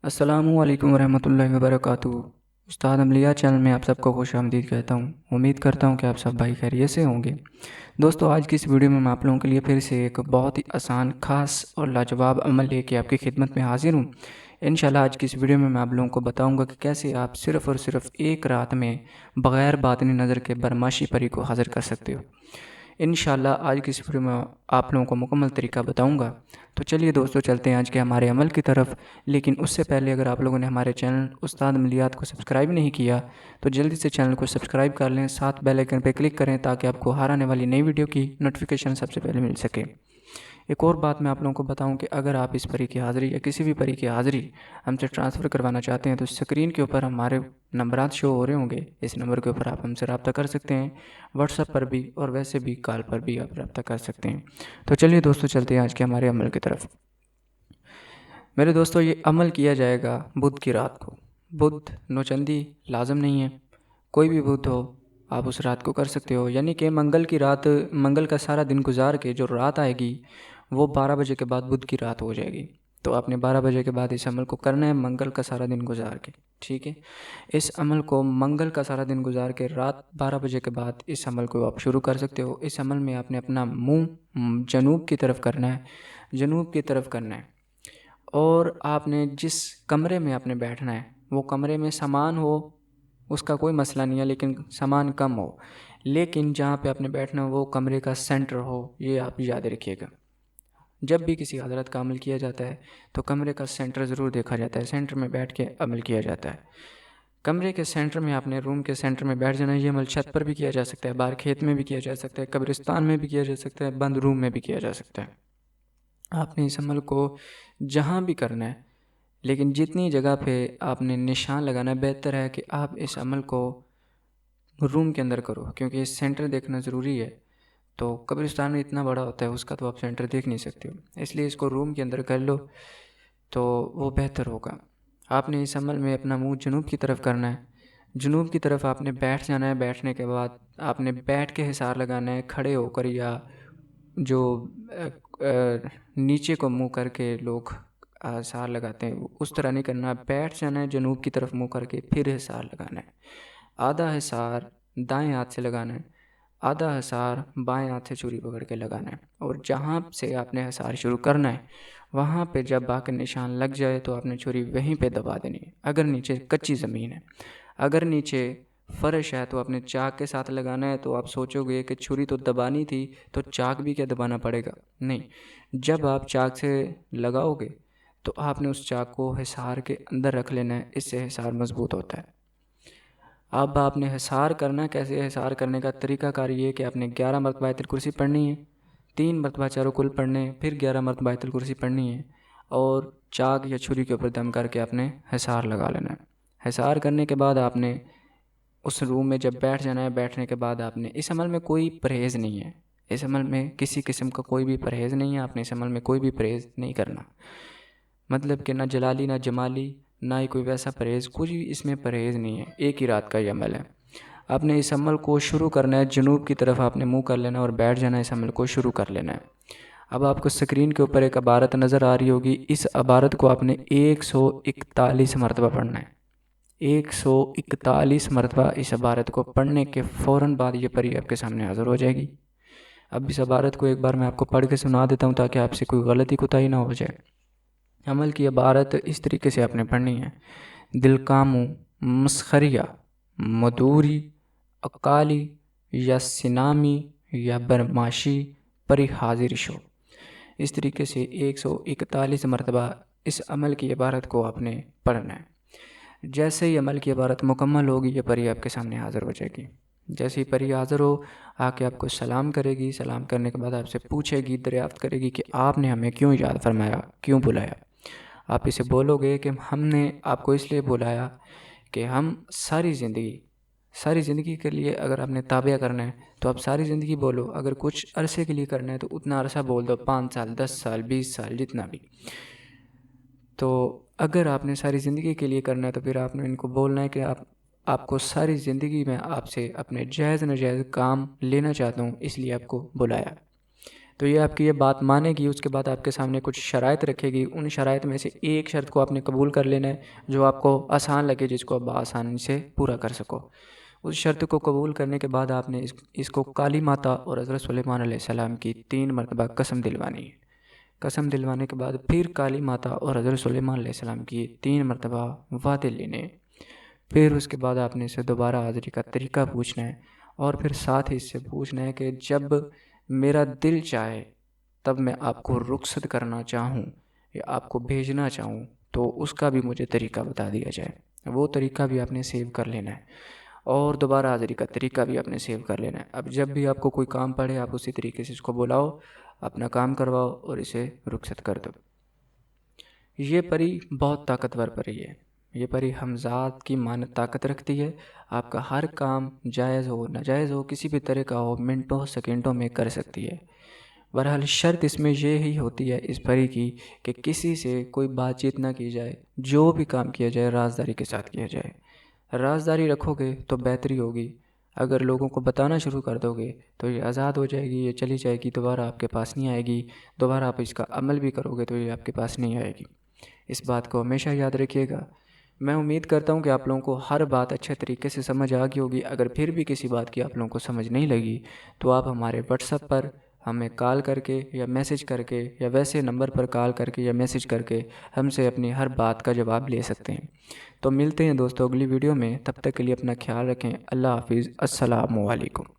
अस्सलामुअलैकुम वरहमतुल्लाहि वबरकातुहू। उस्ताद अमलिया चैनल में आप सबको खुशामदीद कहता हूँ। उम्मीद करता हूँ कि आप सब भाई खैरियत से होंगे। दोस्तों, आज की इस वीडियो में मैं आप लोगों के लिए फिर से एक बहुत ही आसान, ख़ास और लाजवाब अमल लेके आपकी खिदमत में हाजिर हूँ। इंशाल्लाह आज की इस वीडियो में मैं आप लोगों को बताऊँगा कि कैसे आप सिर्फ़ और सिर्फ एक रात में बग़ैर बातिनी नज़र के बरमाशी परी को हाज़िर कर सकते हो। इंशाल्लाह आज की इस वीडियो में आप लोगों को मुकम्मल तरीका बताऊंगा। तो चलिए दोस्तों, चलते हैं आज के हमारे अमल की तरफ। लेकिन उससे पहले अगर आप लोगों ने हमारे चैनल उस्ताद अमलियात को सब्सक्राइब नहीं किया तो जल्दी से चैनल को सब्सक्राइब कर लें, साथ बेल आइकन पर क्लिक करें ताकि आपको हर आने वाली नई वीडियो की नोटिफिकेशन सबसे पहले मिल सके। एक और बात मैं आप लोगों को बताऊं कि अगर आप इस परी की हाज़िरी या किसी भी परी की हाज़िरी हमसे ट्रांसफ़र करवाना चाहते हैं तो स्क्रीन के ऊपर हमारे नंबरात शो हो रहे होंगे। इस नंबर के ऊपर आप हमसे रब्ता कर सकते हैं, व्हाट्सएप पर भी और वैसे भी कॉल पर भी आप रब्ता कर सकते हैं। तो चलिए दोस्तों, चलते हैं आज के हमारे अमल की तरफ। मेरे दोस्तों, ये अमल किया जाएगा बुध की रात को। बुध नौचंदी लाजम नहीं है, कोई भी बुध हो आप उस रात को कर सकते हो। यानी कि मंगल की रात, मंगल का सारा दिन गुजार के जो रात आएगी वो 12 बजे के बाद बुध की रात हो जाएगी। तो आपने 12 बजे के बाद इस अमल को करना है, मंगल का सारा दिन गुजार के। ठीक है, इस अमल को मंगल का सारा दिन गुजार के रात 12 बजे के बाद इस अमल को आप शुरू कर सकते हो। इस अमल में आपने अपना मुंह जनूब की तरफ करना है, जनूब की तरफ करना है। और आपने जिस कमरे में आपने बैठना है वो कमरे में सामान हो उसका कोई मसला नहीं है, लेकिन सामान कम हो। लेकिन जहाँ पे आपने बैठना हो वो कमरे का सेंटर हो, ये आप याद रखिएगा। जब भी किसी हजरत का अमल किया जाता है तो कमरे का सेंटर ज़रूर देखा जाता है, सेंटर में बैठ के अमल किया जाता है। कमरे के सेंटर में आपने रूम के सेंटर में बैठ जाना। ये अमल छत पर भी किया जा सकता है, बाहर खेत में भी किया जा सकता है, कब्रिस्तान में भी किया जा सकता है, बंद रूम में भी किया जा सकता है। आपने इस अमल को जहाँ भी करना है, लेकिन जितनी जगह पे आपने निशान लगाना है, बेहतर है कि आप इस अमल को रूम के अंदर करो, क्योंकि सेंटर देखना ज़रूरी है। तो कब्रिस्तान में इतना बड़ा होता है उसका तो आप सेंटर देख नहीं सकते हो, इसलिए इसको रूम के अंदर कर लो तो वो बेहतर होगा। आपने इस अमल में अपना मुंह जनूब की तरफ करना है, जनूब की तरफ आपने बैठ जाना है। बैठने के बाद आपने बैठ के हिसार लगाना है, खड़े होकर या जो नीचे को मुंह करके लोग हिसार लगाते हैं उस तरह नहीं करना। बैठ जाना है जनूब की तरफ मुंह करके, फिर हिसार लगाना है। आधा हिसार दाएं हाथ से लगाना है, आधा हिसार बाएं हाथ से छुरी पकड़ के लगाना है। और जहाँ से आपने हिसार शुरू करना है वहाँ पे जब बाकी निशान लग जाए तो आपने छुरी वहीं पे दबा देनी है। अगर नीचे कच्ची ज़मीन है, अगर नीचे फ़र्श है तो आपने चाक के साथ लगाना है। तो आप सोचोगे कि छुरी तो दबानी थी तो चाक भी क्या दबाना पड़ेगा? नहीं, जब आप चाक से लगाओगे तो आपने उस चाक को हिसार के अंदर रख लेना है, इससे हिसार मजबूत होता है। अब आपने हिसार करना है। कैसे हिसार करने का तरीक़ाकार ये है कि आपने 11 मरतबा आयतुल कुर्सी पढ़नी है, 3 मरतबा चारों कुल पढ़ने हैं, फिर 11 मरतबा आयतुल कुर्सी पढ़नी है और चाक या छुरी के ऊपर दम करके आपने हिसार लगा लेना है। हिसार करने के बाद आपने उस रूम में जब बैठ जाना है। बैठने के बाद आपने, इस अमल में कोई परहेज़ नहीं है, इस अमल में किसी किस्म का कोई भी परहेज़ नहीं है। आपने इस अमल में कोई भी परहेज़ नहीं करना, मतलब कि ना जलाली ना जमाली, ना ही कोई वैसा परहेज़, कुछ भी इसमें परहेज़ नहीं है। एक ही रात का ये अमल है। आपने इस अमल को शुरू करना है, जनूब की तरफ आपने मुंह कर लेना और बैठ जाना है, इस अमल को शुरू कर लेना है। अब आपको स्क्रीन के ऊपर एक इबारत नज़र आ रही होगी, इस इबारत को आपने 141 मरतबा पढ़ना है। 141 मरतबा इस इबारत को पढ़ने के फ़ौरन बाद ये परी आपके सामने हाज़िर हो जाएगी। अब इस इबारत को एक बार मैं आपको पढ़ के सुना देता हूँ ताकि आपसे कोई गलती कोताही ना हो जाए। अमल की इबारत इस तरीके से आपने पढ़नी है। दिलकामू, मस्खरिया, मदूरी, अकाली या सिनामी या बरमाशी परी हाजिर शो। इस तरीके से 141 मरतबा इस अमल की इबारत को आपने पढ़ना है। जैसे ही अमल की इबारत मुकम्मल होगी ये परी आपके सामने हाज़िर हो जाएगी। जैसे ही परी हाज़िर हो आके आपको सलाम करेगी। सलाम करने के बाद आपसे पूछेगी, दरियाफ्त करेगी कि आपने हमें क्यों याद फरमाया, क्यों बुलाया। आप इसे बोलोगे कि हमने आपको इसलिए बुलाया कि हम सारी ज़िंदगी के लिए, अगर आपने ताबिया करना है तो आप सारी ज़िंदगी बोलो, अगर कुछ अरसे के लिए करना है तो उतना अरसा बोल दो, 5 साल, 10 साल, 20 साल, जितना भी। तो अगर आपने सारी ज़िंदगी के लिए करना है तो फिर आपने इनको बोलना है कि आपको सारी ज़िंदगी में आपसे अपने जायज़ नाजायज़ काम लेना चाहता हूँ, इसलिए आपको बुलाया। तो ये आपकी ये बात मानेगी, उसके बाद आपके सामने कुछ शराइत रखेगी। उन शराइत में से एक शर्त को आपने कबूल कर लेना है जो आपको आसान लगे, जिसको आप आसानी से पूरा कर सको। उस शर्त को कबूल करने के बाद आपने इसको काली माता और हज़रत सुलेमान अलैहिस्सलाम की 3 मरतबा कसम दिलवानी है। कसम दिलवाने के बाद फिर काली माता और हज़रत सुलेमान अलैहिस्सलाम की 3 मरतबा वादे लेने। फिर उसके बाद आपने इससे दोबारा हाज़िरी का तरीका पूछना है और फिर साथ ही इससे पूछना है कि जब मेरा दिल चाहे तब मैं आपको रुखसत करना चाहूँ या आपको भेजना चाहूँ तो उसका भी मुझे तरीका बता दिया जाए। वो तरीका भी आपने सेव कर लेना है और दोबारा हाज़िरी का तरीका भी आपने सेव कर लेना है। अब जब भी आपको कोई काम पड़े आप उसी तरीके से इसको बुलाओ, अपना काम करवाओ और इसे रुखसत कर दो। ये परी बहुत ताकतवर परी है। ये परी हमज़ात की मानद ताकत रखती है। आपका हर काम जायज़ हो नाजायज़ हो किसी भी तरह का हो, मिनटों सेकंडों में कर सकती है। बहरहाल शर्त इसमें ये ही होती है इस परी की कि किसी से कोई बातचीत ना की जाए, जो भी काम किया जाए राजदारी के साथ किया जाए। राजदारी रखोगे तो बेहतरी होगी। अगर लोगों को बताना शुरू कर दोगे तो ये आज़ाद हो जाएगी, ये चली जाएगी, दोबारा आपके पास नहीं आएगी। दोबारा आप इसका अमल भी करोगे तो ये आपके पास नहीं आएगी। इस बात को हमेशा याद रखिएगा। मैं उम्मीद करता हूँ कि आप लोगों को हर बात अच्छे तरीके से समझ आ गई होगी। अगर फिर भी किसी बात की आप लोगों को समझ नहीं लगी तो आप हमारे व्हाट्सएप पर हमें कॉल करके या मैसेज करके या वैसे नंबर पर कॉल करके या मैसेज करके हमसे अपनी हर बात का जवाब ले सकते हैं। तो मिलते हैं दोस्तों अगली वीडियो में, तब तक के लिए अपना ख्याल रखें। अल्लाह हाफिज़। अस्सलामु अलैकुम।